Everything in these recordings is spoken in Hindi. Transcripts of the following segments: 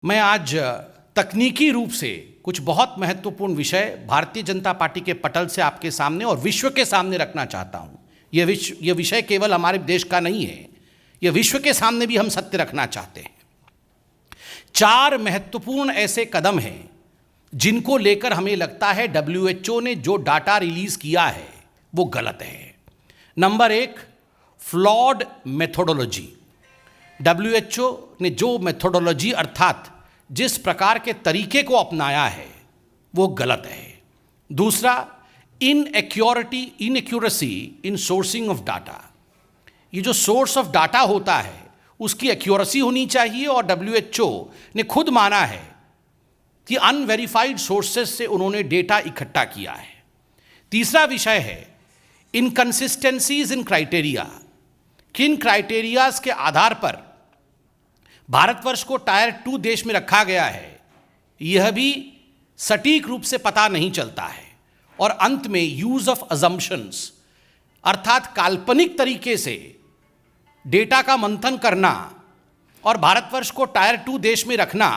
मैं आज तकनीकी रूप से कुछ बहुत महत्वपूर्ण विषय भारतीय जनता पार्टी के पटल से आपके सामने और विश्व के सामने रखना चाहता हूं। यह विषय केवल हमारे देश का नहीं है, यह विश्व के सामने भी हम सत्य रखना चाहते हैं। 4 महत्वपूर्ण ऐसे कदम हैं जिनको लेकर हमें लगता है WHO ने जो डाटा रिलीज किया है वो गलत है। Number 1, flawed methodology. WHO ने जो मेथोडोलॉजी अर्थात जिस प्रकार के तरीके को अपनाया है वो गलत है। दूसरा, inaccuracy in sourcing of data. ये जो सोर्स ऑफ डाटा होता है उसकी एक्यूरेसी होनी चाहिए और WHO ने खुद माना है कि अनवेरिफाइड सोर्सेस से उन्होंने डेटा इकट्ठा किया है। तीसरा विषय है इनकंसिस्टेंसीज इन क्राइटेरिया। किन क्राइटेरियाज के आधार पर भारतवर्ष को टायर 2 देश में रखा गया है यह भी सटीक रूप से पता नहीं चलता है। और अंत में यूज ऑफ अजम्पशंस अर्थात काल्पनिक तरीके से डेटा का मंथन करना और भारतवर्ष को टायर 2 देश में रखना,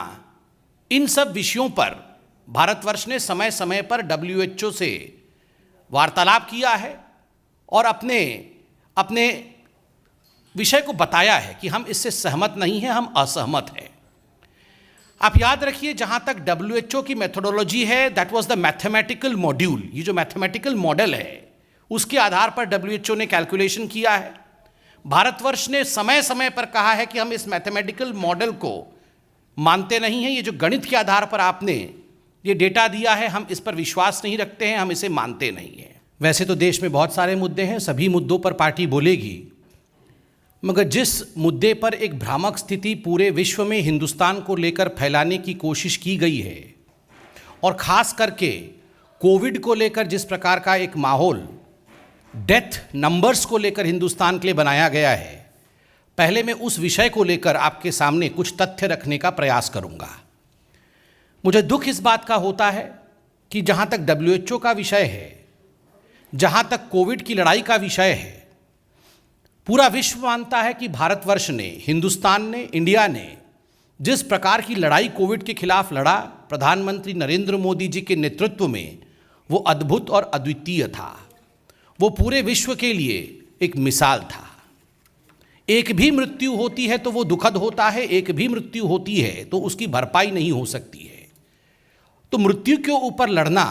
इन सब विषयों पर भारतवर्ष ने समय समय पर WHO से वार्तालाप किया है और अपने विषय को बताया है कि हम इससे सहमत नहीं हैं, हम असहमत हैं। आप याद रखिए, जहां तक WHO की मेथोडोलॉजी है that was the mathematical module. ये जो मैथमेटिकल मॉडल है उसके आधार पर WHO ने कैलकुलेशन किया है। भारतवर्ष ने समय समय पर कहा है कि हम इस मैथमेटिकल मॉडल को मानते नहीं हैं। ये जो गणित के आधार पर आपने ये डेटा दिया है हम इस पर विश्वास नहीं रखते हैं, हम इसे मानते नहीं हैं। वैसे तो देश में बहुत सारे मुद्दे हैं, सभी मुद्दों पर पार्टी बोलेगी, मगर जिस मुद्दे पर एक भ्रामक स्थिति पूरे विश्व में हिंदुस्तान को लेकर फैलाने की कोशिश की गई है और ख़ास करके कोविड को लेकर जिस प्रकार का एक माहौल डेथ नंबर्स को लेकर हिंदुस्तान के लिए बनाया गया है, पहले मैं उस विषय को लेकर आपके सामने कुछ तथ्य रखने का प्रयास करूंगा। मुझे दुख इस बात का होता है कि जहां तक WHO का विषय है, जहां तक कोविड की लड़ाई का विषय है, पूरा विश्व मानता है कि भारतवर्ष ने, हिंदुस्तान ने, इंडिया ने जिस प्रकार की लड़ाई कोविड के खिलाफ लड़ा प्रधानमंत्री नरेंद्र मोदी जी के नेतृत्व में, वो अद्भुत और अद्वितीय था। वो पूरे विश्व के लिए एक मिसाल था। एक भी मृत्यु होती है तो वो दुखद होता है, एक भी मृत्यु होती है तो उसकी भरपाई नहीं हो सकती है। तो मृत्यु के ऊपर लड़ना,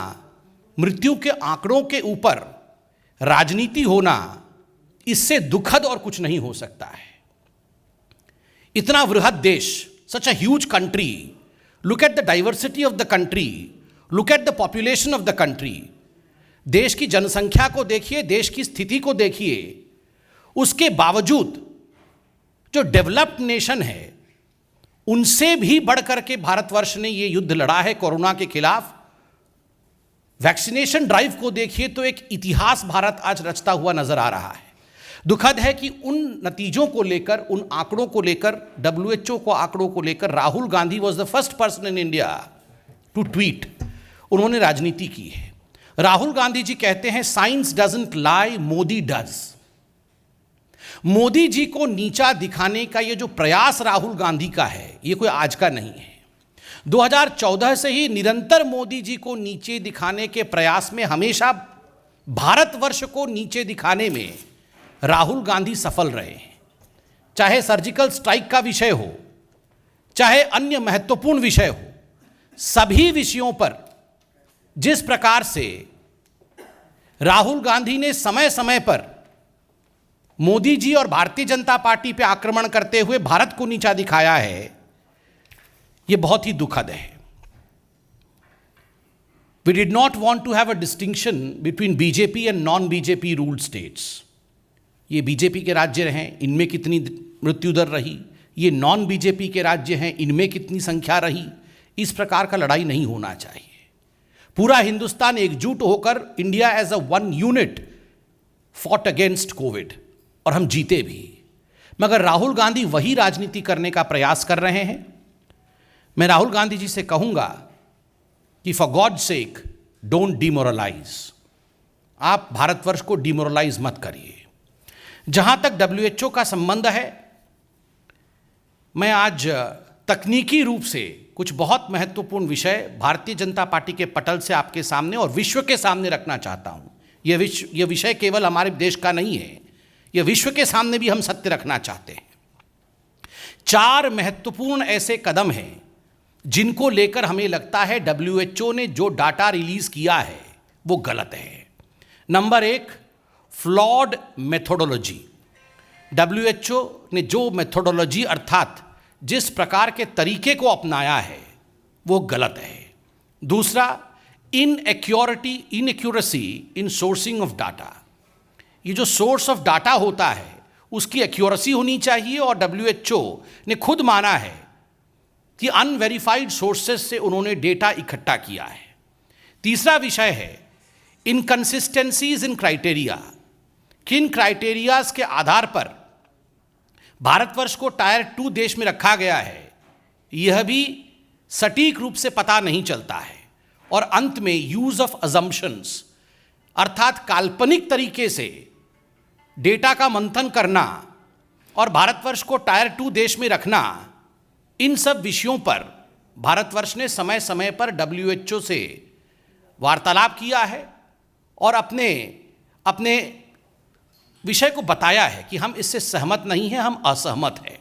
मृत्यु के आंकड़ों के ऊपर राजनीति होना, इससे दुखद और कुछ नहीं हो सकता है। इतना वृहद देश, such a huge country, look at the diversity of the country, look at the population of the country. देश की जनसंख्या को देखिए, देश की स्थिति को देखिए, उसके बावजूद जो डेवलप्ड नेशन है उनसे भी बढ़कर के भारतवर्ष ने ये युद्ध लड़ा है कोरोना के खिलाफ। वैक्सीनेशन ड्राइव को देखिए तो एक इतिहास भारत आज रचता हुआ नजर आ रहा है। दुखद है कि उन नतीजों को लेकर, उन आंकड़ों को लेकर, WHO को आंकड़ों को लेकर Rahul Gandhi was the first person in India to tweet. उन्होंने राजनीति की है। राहुल गांधी जी कहते हैं science doesn't lie, Modi does. Modi ji को नीचा दिखाने का ये जो प्रयास राहुल गांधी का है ये कोई आज का नहीं है। 2014 से ही निरंतर मोदी जी को नीचे दिखाने के प्रयास में, हमेशा भारतवर्ष को नीचे दिखाने में राहुल गांधी सफल रहे हैं। चाहे सर्जिकल स्ट्राइक का विषय हो, चाहे अन्य महत्वपूर्ण विषय हो, सभी विषयों पर जिस प्रकार से राहुल गांधी ने समय समय पर मोदी जी और भारतीय जनता पार्टी पर आक्रमण करते हुए भारत को नीचा दिखाया है, यह बहुत ही दुखद है। We did not want to have a distinction between BJP and non-BJP ruled states. ये बीजेपी के राज्य हैं, इनमें कितनी मृत्यु दर रही, ये नॉन बीजेपी के राज्य हैं, इनमें कितनी संख्या रही। इस प्रकार का लड़ाई नहीं होना चाहिए। पूरा हिंदुस्तान एकजुट होकर India as a one unit fought against covid और हम जीते भी। मगर राहुल गांधी वही राजनीति करने का प्रयास कर रहे हैं। मैं राहुल गांधी जी से कहूंगा कि for God sake don't demoralise. आप भारतवर्ष को डिमोरलाइज मत करिए। जहां तक WHO का संबंध है, मैं आज तकनीकी रूप से कुछ बहुत महत्वपूर्ण विषय भारतीय जनता पार्टी के पटल से आपके सामने और विश्व के सामने रखना चाहता हूं। यह विषय केवल हमारे देश का नहीं है, यह विश्व के सामने भी हम सत्य रखना चाहते हैं। 4 महत्वपूर्ण ऐसे कदम हैं जिनको लेकर हमें लगता है WHO ने जो डाटा रिलीज किया है वो गलत है। Number 1, flawed methodology. WHO ने जो मेथोडोलॉजी अर्थात जिस प्रकार के तरीके को अपनाया है वो गलत है। दूसरा, inaccuracy in sourcing of data. ये जो सोर्स ऑफ डाटा होता है उसकी एक्यूरेसी होनी चाहिए और WHO ने खुद माना है कि अनवेरिफाइड सोर्सेस से उन्होंने डेटा इकट्ठा किया है। तीसरा विषय है इनकंसिस्टेंसीज इन क्राइटेरिया। किन क्राइटेरियाज के आधार पर भारतवर्ष को टायर 2 देश में रखा गया है यह भी सटीक रूप से पता नहीं चलता है। और अंत में यूज ऑफ अजम्पशंस अर्थात काल्पनिक तरीके से डेटा का मंथन करना और भारतवर्ष को टायर 2 देश में रखना, इन सब विषयों पर भारतवर्ष ने समय समय पर WHO से वार्तालाप किया है और अपने विषय को बताया है कि हम इससे सहमत नहीं हैं, हम असहमत हैं।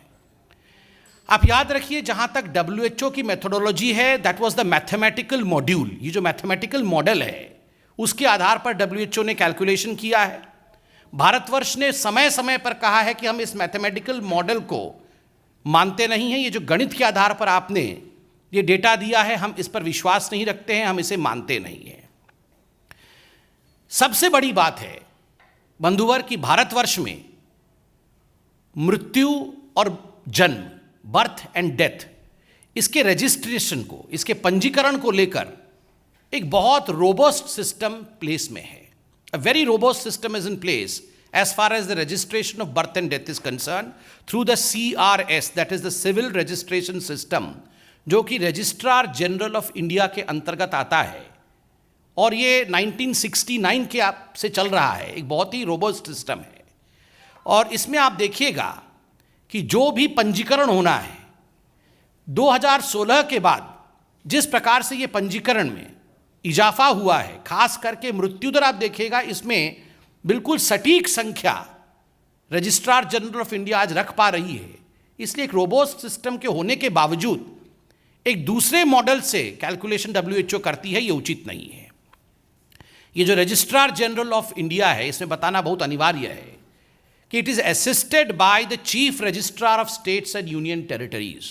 आप याद रखिए, जहां तक WHO की मेथोडोलॉजी है, that was the mathematical module. ये जो मैथमेटिकल मॉडल है उसके आधार पर WHO ने कैलकुलेशन किया है। भारतवर्ष ने समय समय पर कहा है कि हम इस मैथमेटिकल मॉडल को मानते नहीं हैं। ये जो गणित के आधार पर आपने ये डेटा दिया है हम इस पर विश्वास नहीं रखते हैं, हम इसे मानते नहीं हैं। सबसे बड़ी बात है बंधुवर कि भारतवर्ष में मृत्यु और जन्म, बर्थ एंड डेथ, इसके रजिस्ट्रेशन को, इसके पंजीकरण को लेकर एक बहुत रोबस्ट सिस्टम प्लेस में है। A very robust system is in place as far as the registration of birth and death is concerned through the CRS, that is the Civil Registration System, जो कि रजिस्ट्रार जनरल ऑफ इंडिया के अंतर्गत आता है और ये 1969 के आप से चल रहा है। एक बहुत ही रोबस्ट सिस्टम है और इसमें आप देखिएगा कि जो भी पंजीकरण होना है 2016 के बाद जिस प्रकार से ये पंजीकरण में इजाफा हुआ है, खास करके मृत्यु दर आप देखिएगा, इसमें बिल्कुल सटीक संख्या रजिस्ट्रार जनरल ऑफ इंडिया आज रख पा रही है। इसलिए एक रोबोस्ट सिस्टम के होने के बावजूद एक दूसरे मॉडल से कैलकुलेशन WHO करती है, ये उचित नहीं है। ये जो रजिस्ट्रार जनरल ऑफ इंडिया है, इसमें बताना बहुत अनिवार्य है कि it is assisted by the chief registrar of states and union territories.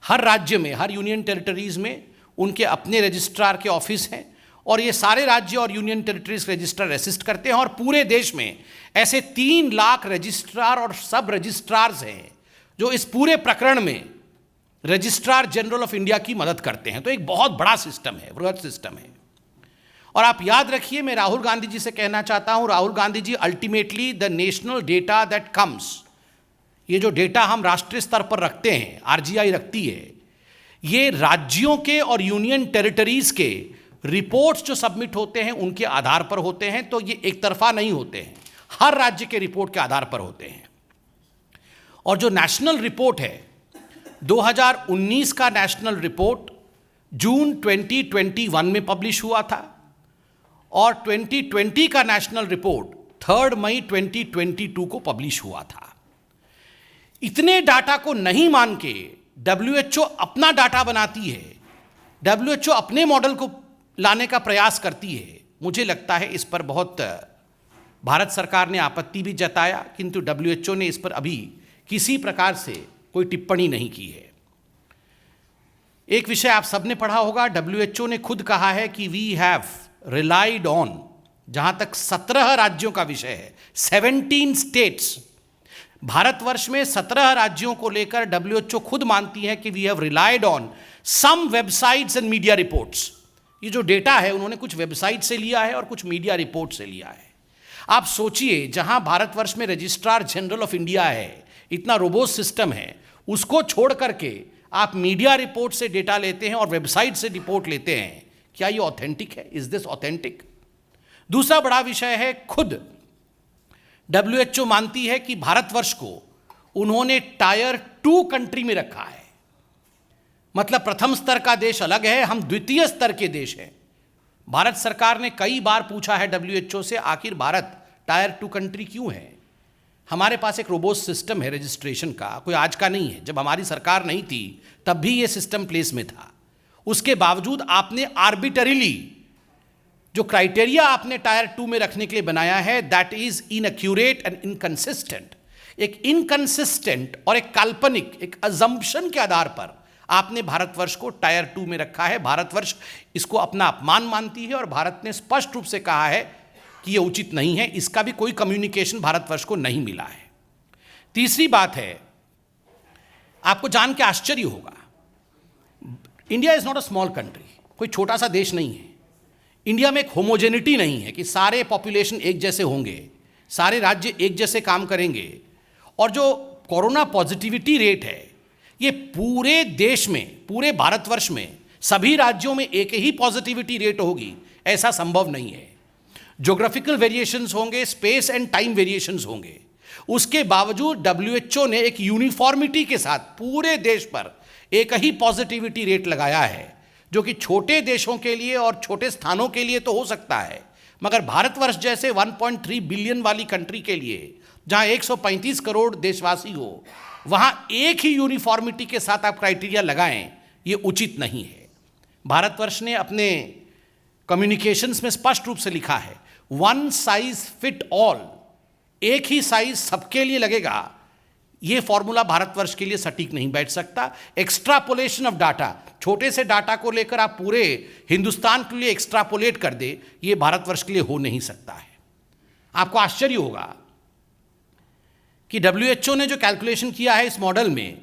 हर राज्य में, हर यूनियन टेरिटरीज में उनके अपने रजिस्ट्रार के ऑफिस हैं और ये सारे राज्य और यूनियन टेरिटरीज रजिस्ट्रार असिस्ट करते हैं और पूरे देश में ऐसे 3 लाख रजिस्ट्रार और सब रजिस्ट्रार्स हैं जो इस पूरे प्रकरण में रजिस्ट्रार जनरल ऑफ इंडिया की मदद करते हैं। तो एक बहुत बड़ा सिस्टम है, बृहद सिस्टम है। और आप याद रखिए, मैं राहुल गांधी जी से कहना चाहता हूं, Rahul Gandhi ji, ultimately the national data that comes, ये जो डेटा हम राष्ट्रीय स्तर पर रखते हैं, RGI रखती है, ये राज्यों के और यूनियन टेरिटरीज के रिपोर्ट्स जो सबमिट होते हैं उनके आधार पर होते हैं। तो ये एक तरफा नहीं होते हैं, हर राज्य के रिपोर्ट के आधार पर होते हैं। और जो नेशनल रिपोर्ट है 2019 का नेशनल रिपोर्ट जून 2021 में पब्लिश हुआ था और 2020 का नेशनल रिपोर्ट 3 मई 2022 को पब्लिश हुआ था। इतने डाटा को नहीं मान के WHO अपना डाटा बनाती है, WHO अपने मॉडल को लाने का प्रयास करती है। मुझे लगता है इस पर बहुत भारत सरकार ने आपत्ति भी जताया, किंतु WHO ने इस पर अभी किसी प्रकार से कोई टिप्पणी नहीं की है। एक विषय आप सबने पढ़ा होगा, WHO ने खुद कहा है कि वी हैव रिलाइड ऑन, जहां तक 17 राज्यों का विषय है, 17 स्टेट्स, भारतवर्ष में 17 राज्यों को लेकर WHO खुद मानती है कि we have relied on some websites and media reports. ये जो डेटा है उन्होंने कुछ वेबसाइट से लिया है और कुछ मीडिया रिपोर्ट से लिया है। आप सोचिए, जहां भारतवर्ष में रजिस्ट्रार जनरल ऑफ इंडिया है, इतना रोबोस्ट सिस्टम है, उसको छोड़ करके आप मीडिया रिपोर्ट से डेटा लेते हैं और वेबसाइट से रिपोर्ट लेते हैं। क्या ये ऑथेंटिक है? Is this authentic? दूसरा बड़ा विषय है, खुद WHO मानती है कि भारतवर्ष को उन्होंने टायर 2 कंट्री में रखा है। मतलब प्रथम स्तर का देश अलग है, हम द्वितीय स्तर के देश हैं। भारत सरकार ने कई बार पूछा है WHO से, आखिर भारत टायर 2 कंट्री क्यों है? हमारे पास एक रोबोस्ट सिस्टम है रजिस्ट्रेशन का, कोई आज का नहीं है। जब हमारी सरकार नहीं थी तब भी ये सिस्टम प्लेस में था। उसके बावजूद आपने आर्बिटरीली जो क्राइटेरिया आपने टायर 2 में रखने के लिए बनाया है, that is inaccurate and inconsistent. एक इनकंसिस्टेंट और एक काल्पनिक, एक अजम्पशन के आधार पर आपने भारतवर्ष को टायर 2 में रखा है। भारतवर्ष इसको अपना अपमान मानती है और भारत ने स्पष्ट रूप से कहा है कि यह उचित नहीं है। इसका भी कोई कम्युनिकेशन भारतवर्ष को नहीं मिला है। तीसरी बात है, आपको जान के आश्चर्य होगा, India is not a small country, कोई छोटा सा देश नहीं है। इंडिया में एक होमोजेनिटी नहीं है कि सारे पॉपुलेशन एक जैसे होंगे, सारे राज्य एक जैसे काम करेंगे। और जो कोरोना पॉजिटिविटी रेट है, ये पूरे देश में, पूरे भारतवर्ष में सभी राज्यों में एक ही पॉजिटिविटी रेट होगी, ऐसा संभव नहीं है। ज्योग्राफिकल वेरिएशंस होंगे, स्पेस एंड टाइम वेरिएशंस होंगे। उसके बावजूद WHO ने एक यूनिफॉर्मिटी के साथ पूरे देश पर एक ही पॉजिटिविटी रेट लगाया है, जो कि छोटे देशों के लिए और छोटे स्थानों के लिए तो हो सकता है, मगर भारतवर्ष जैसे 1.3 बिलियन वाली कंट्री के लिए, जहां 135 करोड़ देशवासी हो, वहां एक ही यूनिफॉर्मिटी के साथ आप क्राइटेरिया लगाएं, ये उचित नहीं है। भारतवर्ष ने अपने कम्युनिकेशंस में स्पष्ट रूप से लिखा है, वन साइज फिट ऑल, एक ही साइज सबके लिए लगेगा। ये फॉर्मूला भारतवर्ष के लिए सटीक नहीं बैठ सकता। एक्स्ट्रापोलेशन ऑफ डाटा, छोटे से डाटा को लेकर आप पूरे हिंदुस्तान के लिए एक्स्ट्रापोलेट कर दे, ये भारतवर्ष के लिए हो नहीं सकता है। आपको आश्चर्य होगा कि WHO ने जो कैलकुलेशन किया है इस मॉडल में,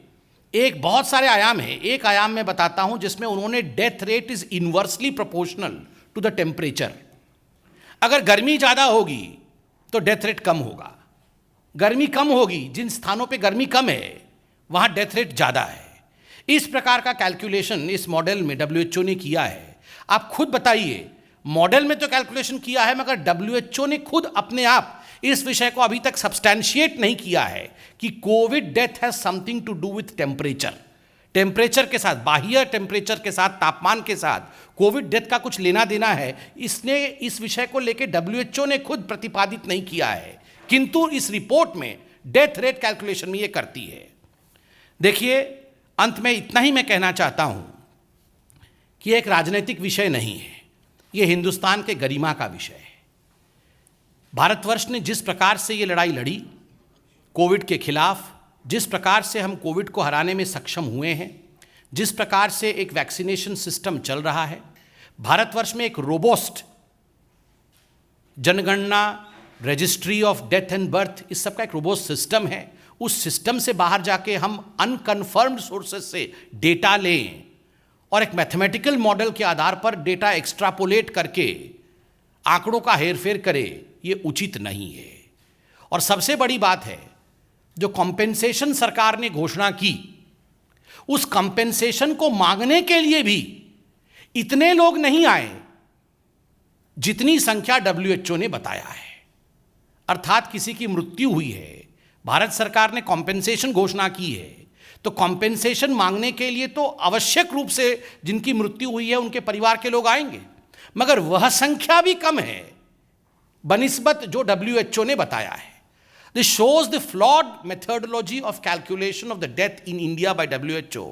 एक बहुत सारे आयाम है। एक आयाम मैं बताता हूं जिसमें उन्होंने death rate is inversely proportional to the temperature. अगर गर्मी ज़्यादा होगी तो डेथ रेट कम होगा, गर्मी कम होगी, जिन स्थानों पे गर्मी कम है वहाँ डेथ रेट ज़्यादा है। इस प्रकार का कैलकुलेशन इस मॉडल में WHO ने किया है। आप खुद बताइए, मॉडल में तो कैलकुलेशन किया है, मगर WHO ने खुद अपने आप इस विषय को अभी तक सब्सटैंशिएट नहीं किया है कि covid death has something to do with temperature. Temperature के साथ, बाह्य टेम्परेचर के साथ, तापमान के साथ कोविड डेथ का कुछ लेना देना है, इसने इस विषय को लेकर WHO ने खुद प्रतिपादित नहीं किया है, किंतु इस रिपोर्ट में डेथ रेट कैलकुलेशन में ये करती है। देखिए, अंत में इतना ही मैं कहना चाहता हूं कि एक राजनीतिक विषय नहीं है, ये हिंदुस्तान के गरिमा का विषय है। भारतवर्ष ने जिस प्रकार से ये लड़ाई लड़ी कोविड के खिलाफ, जिस प्रकार से हम कोविड को हराने में सक्षम हुए हैं, जिस प्रकार से एक वैक्सीनेशन सिस्टम चल रहा है, भारतवर्ष में एक रोबोस्ट जनगणना, registry of death and birth, इस सब का एक रोबोस्ट सिस्टम है। उस सिस्टम से बाहर जाके हम अनकन्फर्म्ड सोर्सेज से डेटा लें और एक मैथमेटिकल मॉडल के आधार पर डेटा एक्स्ट्रापोलेट करके आंकड़ों का हेरफेर करें, ये उचित नहीं है। और सबसे बड़ी बात है, जो कॉम्पेंसेशन सरकार ने घोषणा की, उस कॉम्पेंसेशन को मांगने के लिए भी इतने लोग नहीं आए जितनी संख्या WHO ने बताया है। अर्थात किसी की मृत्यु हुई है, भारत सरकार ने कॉम्पेंसेशन घोषणा की है, तो कॉम्पेंसेशन मांगने के लिए तो आवश्यक रूप से जिनकी मृत्यु हुई है उनके परिवार के लोग आएंगे, मगर वह संख्या भी कम है बनिस्बत जो WHO ने बताया है। This shows the flawed methodology of calculation of the death in India by WHO.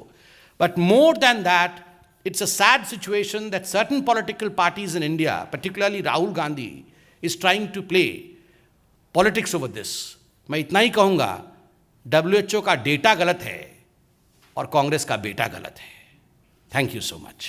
But more than that, it's a sad situation that certain political parties in India, particularly Rahul Gandhi, is trying to play politics over this. मैं इतना ही कहूँगा, WHO का डेटा गलत है और कांग्रेस का बेटा गलत है। Thank you so much.